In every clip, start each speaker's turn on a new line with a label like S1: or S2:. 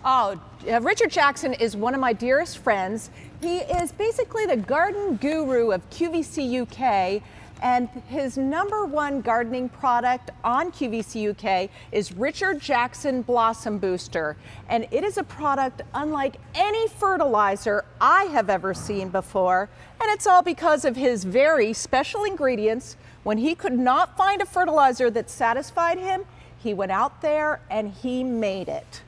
S1: Oh, Richard Jackson is one of my dearest friends. He is basically the garden guru of QVC UK, and his #1 gardening product on QVC UK is Richard Jackson Blossom Booster. And it is a product unlike any fertilizer I have ever seen before. And it's all because of his very special ingredients. When he could not find a fertilizer that satisfied him, he went out there and he made it.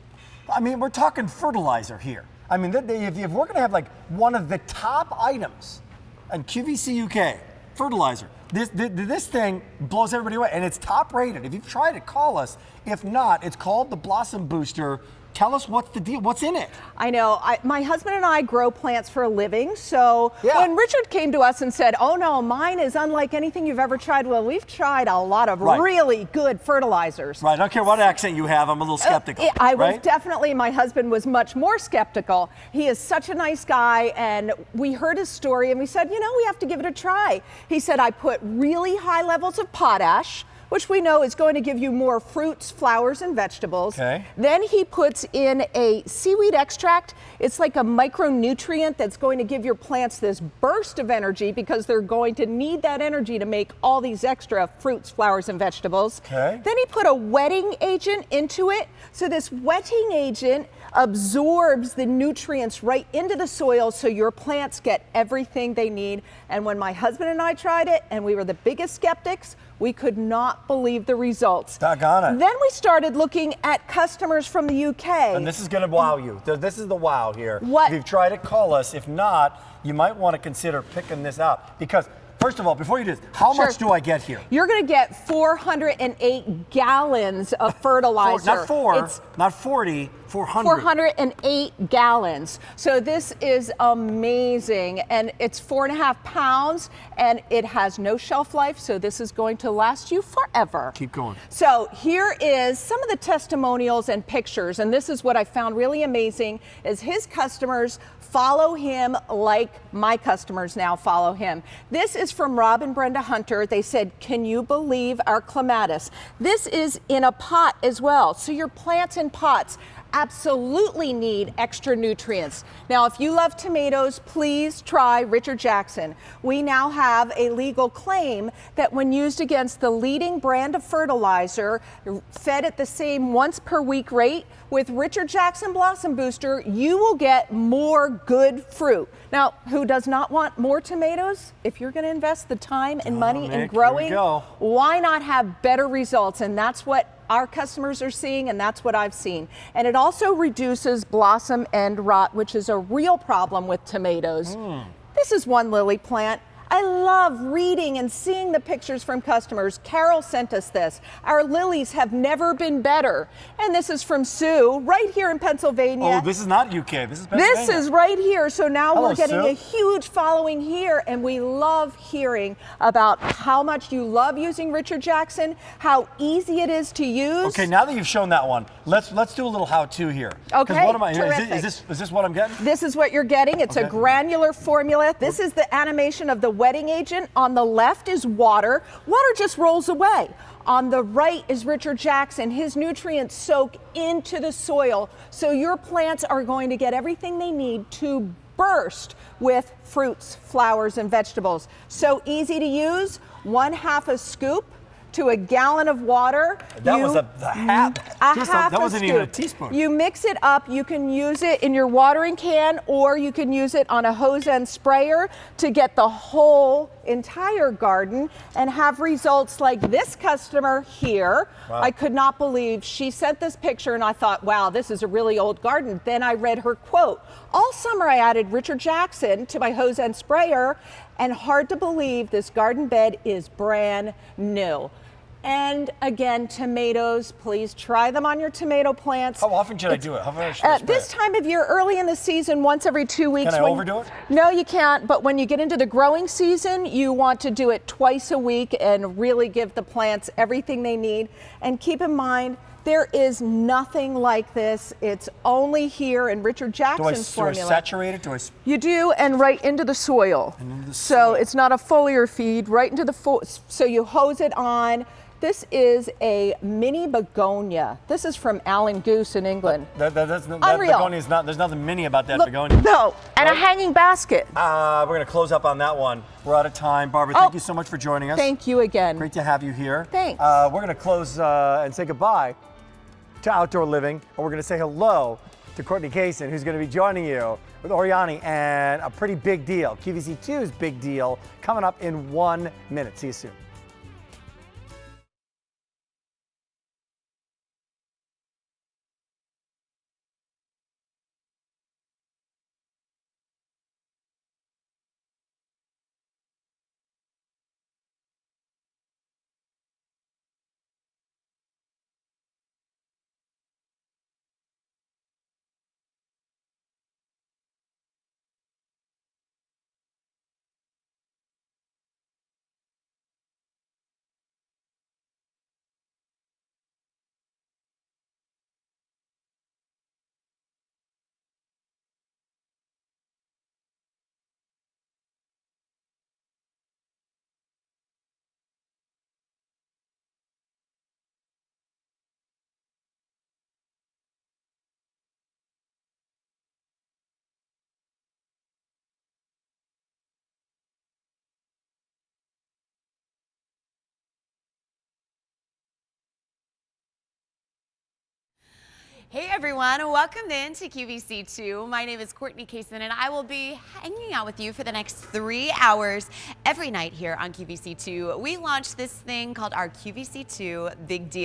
S2: I mean, we're talking fertilizer here. I mean, if we're going to have like one of the top items on QVC UK, fertilizer, this thing blows everybody away, and it's top rated. If you've tried it, call us. If not, it's called the Blossom Booster. Tell us what's the deal. What's in it?
S1: I know. My husband and I grow plants for a living. So when Richard came to us and said, oh no, mine is unlike anything you've ever tried. Well, we've tried a lot of really good fertilizers.
S2: Right. I don't care what accent you have. I'm a little skeptical.
S1: I was definitely, my husband was much more skeptical. He is such a nice guy. And we heard his story and we said, you know, we have to give it a try. He said, I put really high levels of potash, which we know is going to give you more fruits, flowers, and vegetables.
S2: Okay.
S1: Then he puts in a seaweed extract. It's like a micronutrient that's going to give your plants this burst of energy because they're going to need that energy to make all these extra fruits, flowers, and vegetables.
S2: Okay.
S1: Then he put a wetting agent into it. So this wetting agent absorbs the nutrients right into the soil so your plants get everything they need. And when my husband and I tried it, and we were the biggest skeptics, we could not believe the results.
S2: Doggone it.
S1: Then we started looking at customers from the UK.
S2: And this is going to wow you. This is the wow here.
S1: What?
S2: If you've tried it, call us. If not, you might want to consider picking this out. Because, first of all, before you do this, how much do I get here?
S1: You're going to get 408 gallons of fertilizer.
S2: Not 40, 400.
S1: 408 gallons. So this is amazing. And it's 4.5 pounds, and it has no shelf life, so this is going to last you forever.
S2: Keep going.
S1: So here is some of the testimonials and pictures, and this is what I found really amazing, is his customers follow him like my customers now follow him. This is from Rob and Brenda Hunter. They said, can you believe our clematis? This is in a pot as well. So your plants in pots absolutely need extra nutrients. Now, if you love tomatoes, please try Richard Jackson. We now have a legal claim that when used against the leading brand of fertilizer, fed at the same once per week rate, with Richard Jackson Blossom Booster, you will get more good fruit. Now, who does not want more tomatoes? If you're going to invest the time and money in growing, why not have better results? And that's what our customers are seeing, and that's what I've seen. And it also reduces blossom end rot, which is a real problem with tomatoes. This is one lily plant. I love reading and seeing the pictures from customers. Carol sent us this. Our lilies have never been better. And this is from Sue, right here in Pennsylvania.
S2: Oh, this is not UK, this is Pennsylvania.
S1: This is right here. So now we're getting
S2: Sue.
S1: a huge following here, and we love hearing about how much you love using Richard Jackson, how easy it is to use.
S2: Okay, now that you've shown that one, let's do a little how-to here.
S1: Okay,
S2: what am I,
S1: terrific.
S2: Is this what I'm getting?
S1: This is what you're getting. It's a granular formula. This is the animation of the wetting agent. On the left is water. Water just rolls away. On the right is Richard Jackson. His nutrients soak into the soil, so your plants are going to get everything they need to burst with fruits, flowers, and vegetables. So easy to use. 1/2 a scoop to a gallon of water.
S2: That was a half. That wasn't even a teaspoon.
S1: You mix it up. You can use it in your watering can, or you can use it on a hose end sprayer to get the whole entire garden and have results like this customer here.
S2: Wow.
S1: I could not believe she sent this picture, and I thought, wow, this is a really old garden. Then I read her quote. All summer I added Richard Jackson to my hose end sprayer, and hard to believe this garden bed is brand new. And again, tomatoes, please try them on your tomato plants.
S2: How often should I do it? How often should I spray
S1: this time of year, early in the season, once every 2 weeks.
S2: Can I overdo it?
S1: No, you can't. But when you get into the growing season, you want to do it twice a week and really give the plants everything they need. And keep in mind, there is nothing like this. It's only here in Richard Jackson's formula.
S2: Do I saturate it?
S1: You do, and right into the soil. So it's not a foliar feed, right into the so you hose it on. This is a mini begonia. This is from Alan Goose in England.
S2: That
S1: Unreal.
S2: begonia is not, there's nothing mini about that
S1: Look,
S2: begonia.
S1: no, and a hanging basket.
S2: We're going to close up on that one. We're out of time. Barbara, thank you so much for joining us.
S1: Thank you again.
S2: Great to have you here.
S1: Thanks.
S2: We're going to close and say goodbye to Outdoor Living, and we're going to say hello to Courtney Kaysen, who's going to be joining you with Oriani and a pretty big deal. QVC2's big deal coming up in 1 minute. See you soon.
S3: Hey everyone, welcome in to QVC2. My name is Courtney Kaysen and I will be hanging out with you for the next 3 hours every night here on QVC2. We launched this thing called our QVC2 Big Deal.